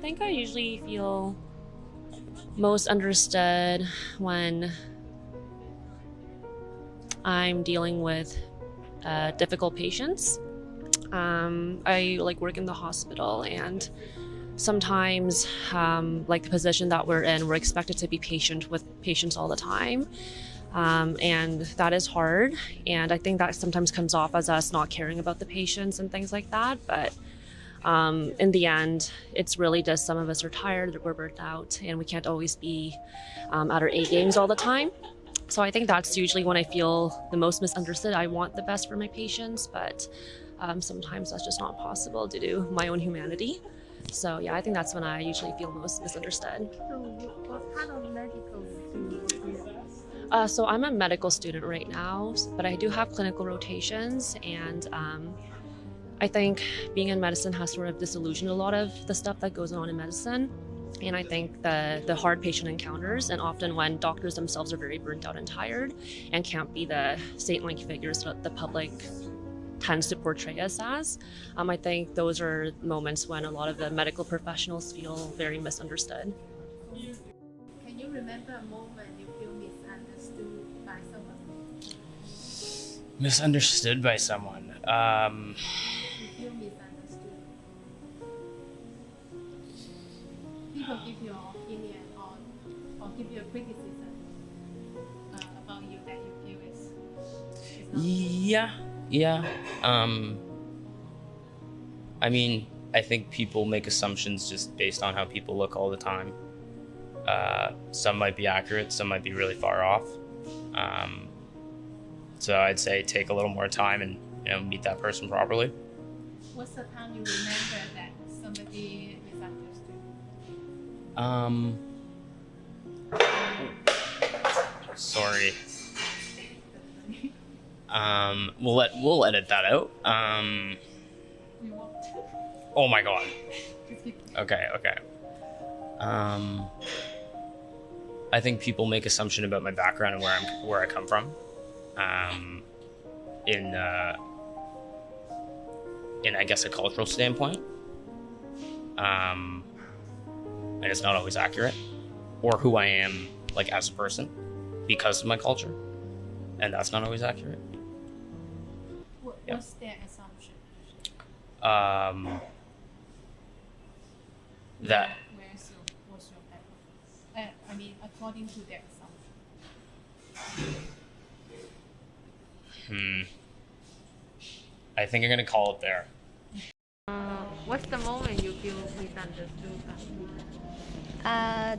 think I usually feel most understood when I'm dealing with difficult patients. I work in the hospital, and sometimes the position that we're in, we're expected to be patient with patients all the time. And that is hard. And I think that sometimes comes off as us not caring about the patients and things like that. But in the end, it's really just some of us are tired, we're burnt out, and we can't always be at our A games all the time. So I think that's usually when I feel the most misunderstood. I want the best for my patients, but sometimes that's just not possible due to my own humanity. So yeah, I think that's when I usually feel most misunderstood. So what kind of medical do you do? So I'm a medical student right now, but I do have clinical rotations, and I think being in medicine has sort of disillusioned a lot of the stuff that goes on in medicine. And I think the hard patient encounters, and often when doctors themselves are very burnt out and tired and can't be the saint-like figures that the public tends to portray us as, I think those are moments when a lot of the medical professionals feel very misunderstood. Can you remember a moment you feel misunderstood by someone? Misunderstood by someone. You feel misunderstood. People give you an opinion or give you a criticism about you that you feel is not Yeah. I mean, I think people make assumptions just based on how people look all the time. Some might be accurate, some might be really far off. So I'd say take a little more time and meet that person properly. What's the time you remember that somebody misunderstood? Sorry. We'll edit that out. We won't. Oh my god. Okay. I think people make assumption about my background and where I come from. In I guess a cultural standpoint. And it's not always accurate. Or who I am as a person because of my culture. And that's not always accurate. What's their assumption? That What's your background? I mean, according to their assumption. I think I'm gonna call it there. What's the moment you feel misunderstood?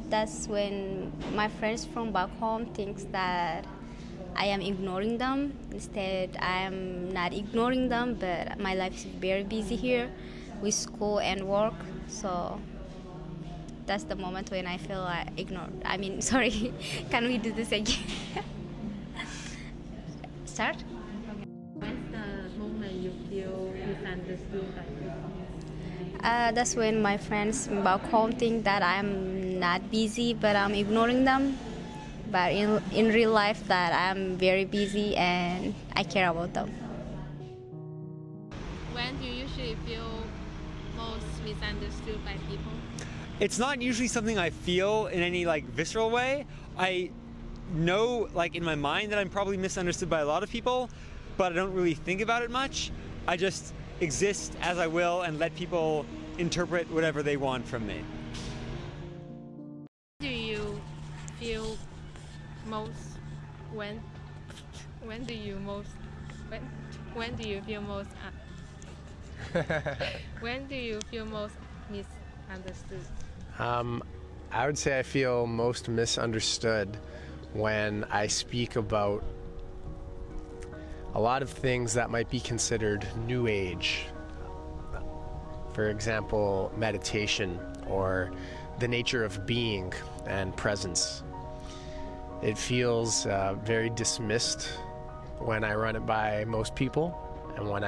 That's when my friends from back home thinks that I am ignoring them. Instead, I am not ignoring them, but my life is very busy here with school and work. So that's the moment when I feel ignored. I mean, sorry, can we do this again? Start? When's the moment you feel misunderstood by people? That's when my friends back home think that I'm not busy, but I'm ignoring them. But in real life, that I'm very busy and I care about them. When do you usually feel most misunderstood by people? It's not usually something I feel in any visceral way. I know in my mind that I'm probably misunderstood by a lot of people, but I don't really think about it much. I just exist as I will and let people interpret whatever they want from me. Do you feel most when do you most when do you feel most when do you feel most misunderstood? I would say I feel most misunderstood when I speak about a lot of things that might be considered new age. For example, meditation or the nature of being and presence. It feels very dismissed when I run it by most people, and when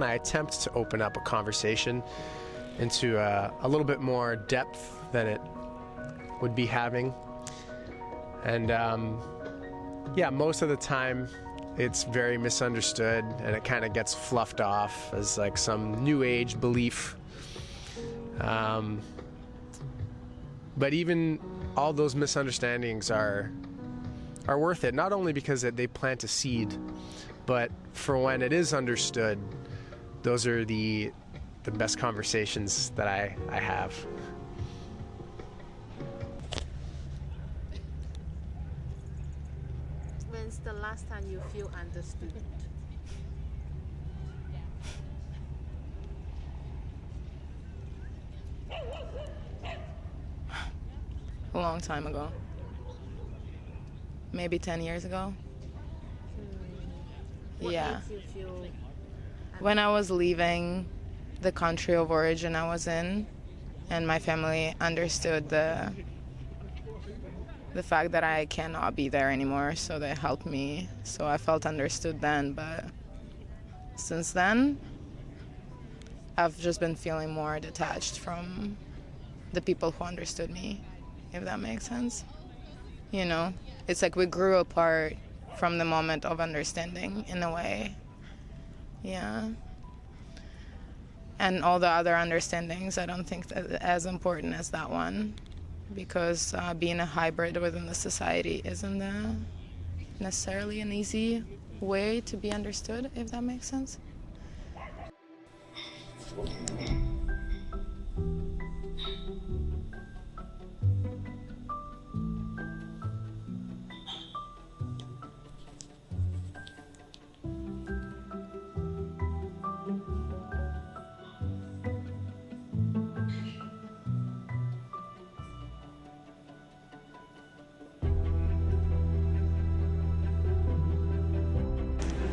I attempt to open up a conversation into a little bit more depth than it would be having. And most of the time it's very misunderstood, and it kind of gets fluffed off as some new age belief. But even all those misunderstandings are worth it, not only because they plant a seed, but for when it is understood, those are the best conversations that I have. When's the last time you feel understood? A long time ago. Maybe 10 years ago. What Yeah. makes you feel When I was leaving the country of origin I was in, and my family understood the fact that I cannot be there anymore, so they helped me. So I felt understood then, but since then, I've just been feeling more detached from the people who understood me, if that makes sense. You know, it's like we grew apart from the moment of understanding in a way. Yeah. And all the other understandings, I don't think that as important as that one, because being a hybrid within the society isn't necessarily an easy way to be understood, if that makes sense.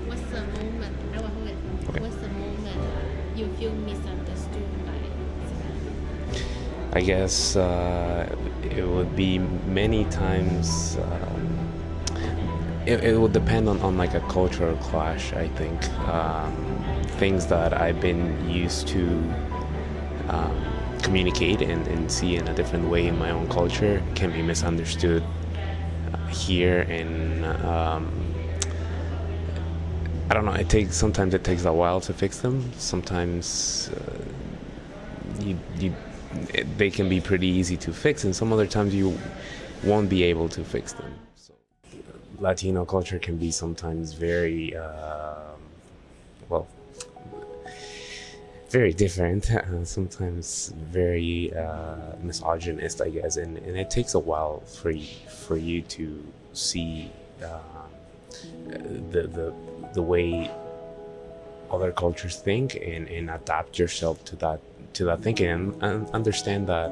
what's the moment? What's the moment you feel misunderstood by someone? I guess it would be many times. It would depend on like a cultural clash. I think things that I've been used to communicate and see in a different way in my own culture can be misunderstood here, and I don't know. Sometimes it takes a while to fix them. Sometimes they can be pretty easy to fix, and some other times you won't be able to fix them. So, Latino culture can be sometimes very, very different. Sometimes very misogynist, I guess, and it takes a while for you to see the way other cultures think and adapt yourself to that thinking and understand that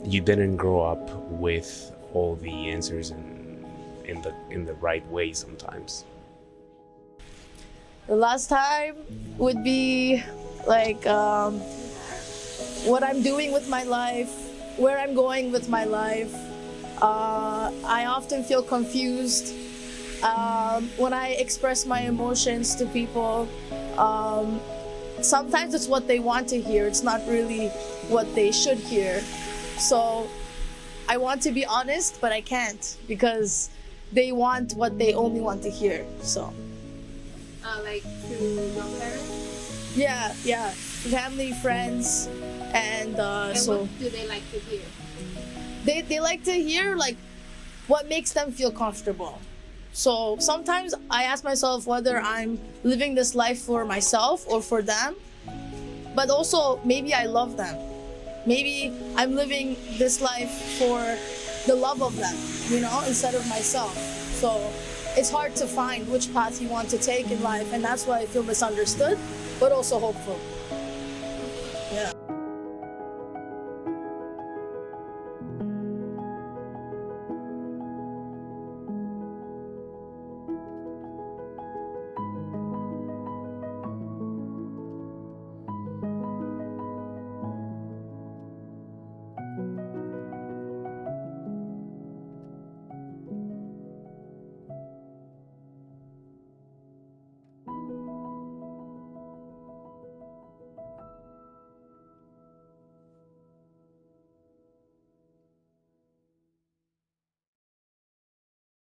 you didn't grow up with all the answers in the right way sometimes. The last time would be like what I'm doing with my life, where I'm going with my life. I often feel confused when I express my emotions to people. Sometimes it's what they want to hear. It's not really what they should hear. So I want to be honest, but I can't because they want what they only want to hear. So Like to your parents? yeah, family, friends, and so What do they like to hear? they like to hear like what makes them feel comfortable. So sometimes I ask myself whether I'm living this life for myself or for them, but also maybe I love them. Maybe I'm living this life for the love of them, instead of myself. So it's hard to find which path you want to take in life, and that's why I feel misunderstood, but also hopeful.